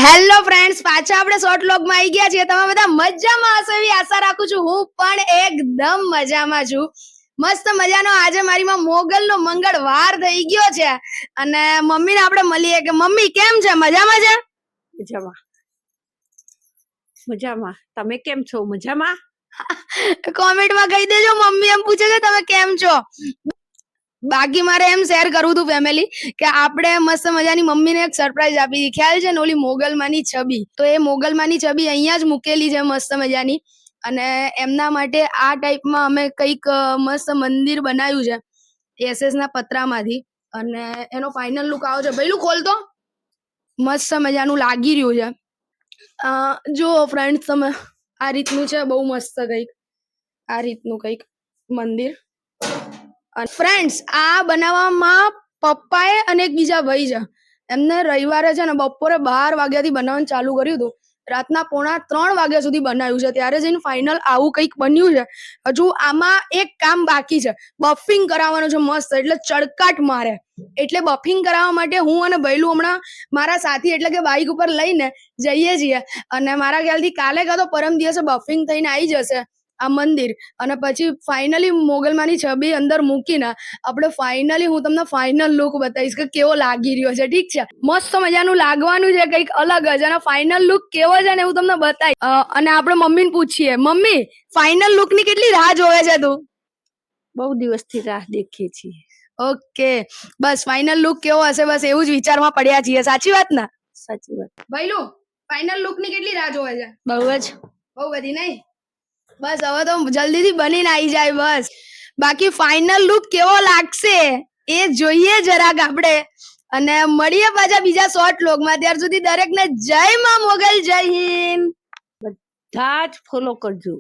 Hello friends, પાછા આપણે short વ્લોગમાં આવી ગયા છીએ. તમે બધા મજામાં હશો એવી આશા રાખું છું. હું પણ એકદમ મજામાં છું. મસ્ત મજાનો આજે મારીમાં મોગલનો મંગળવાર થઈ ગયો છે અને મમ્મીને આપણે મળીએ કે મમ્મી કેમ છે? મજામાં છે? મજામાં મજામાં. તમે કેમ છો? મજામાં? કોમેન્ટમાં કહી દેજો. મમ્મી એમ પૂછે છે તમે કેમ છો. બાકી મારે એમ શેર કરવું હતું ફેમિલી કે આપણે મસ્ત મજાની મમ્મીને એક સરપ્રાઈઝ આપી હતી. ખ્યાલ છે ને ઓલી મોગલમાની છબી? તો એ મોગલમાની છબી અહીંયા જ મૂકેલી છે મસ્ત મજાની, અને એમના માટે આ ટાઈપમાં અમે કંઈક મસ્ત મંદિર બનાવ્યું છે એસએસ ના પતરામાંથી, અને એનો ફાઇનલ લુક આવો છે. ભઈલું ખોલતો મસ્ત મજાનું લાગી રહ્યું છે. જો ફ્રેન્ડ્સ તમે આ રીતનું છે, બહુ મસ્ત કંઈક આ રીતનું કંઈક મંદિર. ફ્રેન્ડ્સ આ બનાવવામાં પપ્પાએ અને એક બીજા ભાઈ છે, એમને રવિવારે છે ને બપોરે 12 વાગ્યાથી બનાવવાનું ચાલુ કર્યું હતું. રાતના 2:45 વાગ્યા સુધી બનાવ્યું છે, ત્યારે જઈને ફાઇનલ આવું કંઈક બન્યું છે. હજુ આમાં એક કામ બાકી છે, બફિંગ કરાવવાનું છે મસ્ત, એટલે ચડકાટ મારે. એટલે બફિંગ કરાવવા માટે હું અને ભૈલું હમણાં મારા સાથી એટલે કે બાઇક ઉપર લઈને જઈએ છીએ, અને મારા ખ્યાલથી કાલે કાં તો પરમ દિવસે બફિંગ થઈને આવી જશે આ મંદિર, અને પછી ફાઇનલી મોગલમાની છબી અંદર મૂકીને આપણે ફાઇનલી હું તમને ફાઇનલ લુક બતાવીશ કે કેવો લાગી રહ્યો છે. ઠીક છે, મસ્ત મજાનું લાગવાનું છે, કંઈક અલગ જ. અને ફાઇનલ લુક કેવો છે ને હું તમને બતાવીશ. અને આપણે મમ્મીને પૂછીએ, મમ્મી ફાઇનલ લુક ની કેટલી રાહ જોવે છે તું? બહુ દિવસથી રાહ દેખીએ છીએ. ઓકે, બસ ફાઇનલ લુક કેવો હશે બસ એવું જ વિચારમાં પડ્યા છીએ. સાચી વાત ને? સાચી વાત. ભઈલું ફાઇનલ લુક ની કેટલી રાહ જોવે છે? બહુ બધી નહીં? બસ હવે તો જલ્દીથી બનીને આવી જાય બસ. બાકી ફાઇનલ લુક કેવો લાગશે એ જોઈએ જરાક આપણે, અને મળીએ પાછા બીજા શોર્ટ વ્લોગમાં. ત્યાર સુધી દરેકને જય માં મોગલ, જય હિન્દ. બધા જ ફોલો કરજો.